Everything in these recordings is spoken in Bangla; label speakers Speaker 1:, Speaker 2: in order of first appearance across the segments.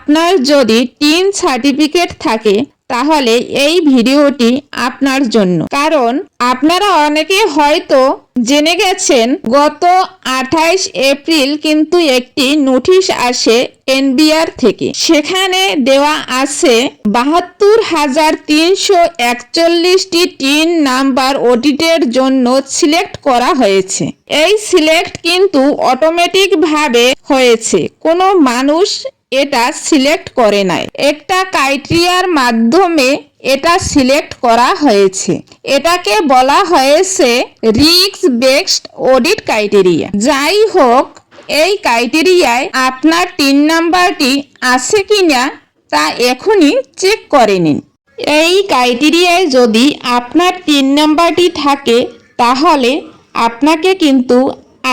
Speaker 1: আপনার যদি টিন সার্টিফিকেট থাকে তাহলে এই ভিডিওটি আপনার জন্য। কারণ আপনারা অনেকে হয়তো জেনে গেছেন গত 28 এপ্রিল কিন্তু একটি নোটিশ আসে এনবিআর থেকে। সেখানে দেওয়া আছে 72,341টি টিন নাম্বার অডিটের জন্য সিলেক্ট করা হয়েছে। এই সিলেক্ট কিন্তু অটোমেটিক ভাবে হয়েছে, কোনো মানুষ এটা সিলেক্ট করে নাই। একটা ক্রাইটেরিয়ার মাধ্যমে এটা সিলেক্ট করা হয়েছে। এটাকে বলা হয়েছে রিস্ক বেসড অডিট ক্রাইটেরিয়া। যাই হোক, এই ক্রাইটেরিয়ায় আপনার টিন নাম্বারটি আছে কিনা তা এখনই চেক করে নিন। এই ক্রাইটেরিয়ায় যদি আপনার টিন নাম্বারটি থাকে তাহলে আপনাকে কিন্তু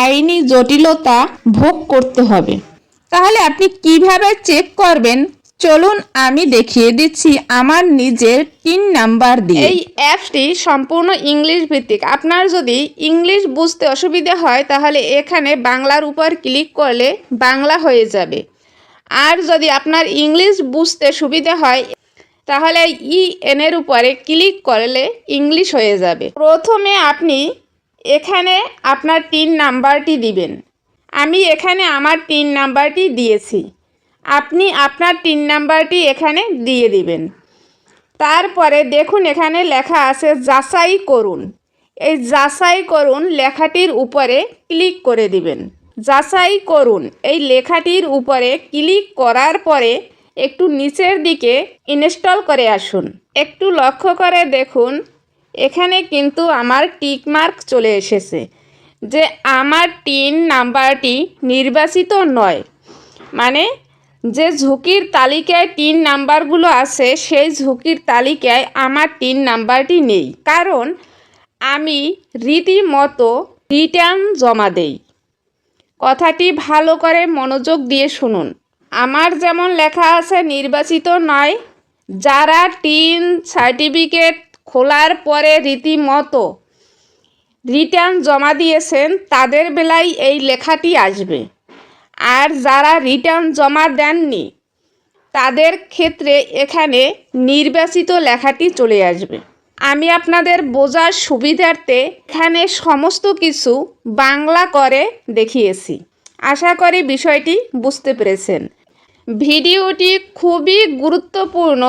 Speaker 1: আইনি জটিলতা ভোগ করতে হবে। তাহলে আপনি কিভাবে চেক করবেন চলুন আমি দেখিয়ে দিচ্ছি আমার নিজের টিন নাম্বার দিয়ে।
Speaker 2: এই অ্যাপসটি সম্পূর্ণ ইংলিশ ভিত্তিক। আপনার যদি ইংলিশ বুঝতে অসুবিধা হয় তাহলে এখানে বাংলার উপর ক্লিক করলে বাংলা হয়ে যাবে। আর যদি আপনার ইংলিশ বুঝতে সুবিধা হয় তাহলে এর উপরে ক্লিক করলে ইংলিশ হয়ে যাবে। প্রথমে আপনি এখানে আপনার টিন নাম্বারটি দিবেন। আমি এখানে আমার টিন নাম্বারটি দিয়েছি, আপনি আপনার টিন নাম্বারটি এখানে দিয়ে দিবেন। তারপরে দেখুন এখানে লেখা আছে যাচাই করুন। এই যাচাই করুন লেখাটির উপরে ক্লিক করে দিবেন। যাচাই করুন এই লেখাটির উপরে ক্লিক করার পরে একটু নিচের দিকে ইনস্টল করে আসুন। একটু লক্ষ্য করে দেখুন এখানে কিন্তু আমার টিক মার্ক চলে এসেছে যে আমার টিন নাম্বারটি নির্বাচিত নয়। মানে যে ঝুঁকির তালিকায় টিন নাম্বারগুলো আছে সেই ঝুঁকির তালিকায় আমার টিন নাম্বারটি নেই, কারণ আমি রীতিমতো রিটার্ন জমা দেই। কথাটি ভালো করে মনোযোগ দিয়ে শুনুন। আমার যেমন লেখা আছে নির্বাচিত নয়, যারা টিন সার্টিফিকেট খোলার পরে রীতিমতো রিটার্ন জমা দিয়েছেন তাদের বেলায় এই লেখাটি আসবে। আর যারা রিটার্ন জমা দেননি তাদের ক্ষেত্রে এখানে নির্বাচিত লেখাটি চলে আসবে। আমি আপনাদের বোঝার সুবিধার্থে এখানে সমস্ত কিছু বাংলা করে দেখিয়েছি। আশা করি বিষয়টি বুঝতে পেরেছেন। ভিডিওটি খুবই গুরুত্বপূর্ণ,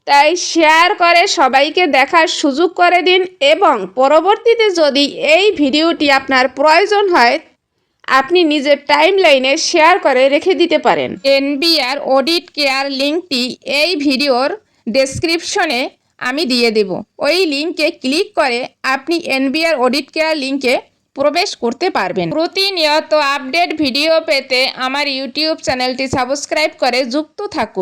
Speaker 2: তাই শেয়ার করে সবাইকে দেখার সুযোগ করে দিন এবং পরবর্তীতে যদি এই ভিডিওটি আপনার প্রয়োজন হয় আপনি নিজের টাইমলাইনে শেয়ার করে রেখে দিতে পারেন।
Speaker 1: এনবিআর অডিট কেয়ার লিঙ্কটি এই ভিডিওর ডেসক্রিপশনে আমি দিয়ে দেব। ওই লিঙ্কে ক্লিক করে আপনি এনবিআর অডিট কেয়ার লিঙ্কে প্রবেশ করতে পারবেন। প্রতিনিয়ত আপডেট ভিডিও পেতে আমার ইউটিউব চ্যানেলটি সাবস্ক্রাইব করে যুক্ত থাকুন।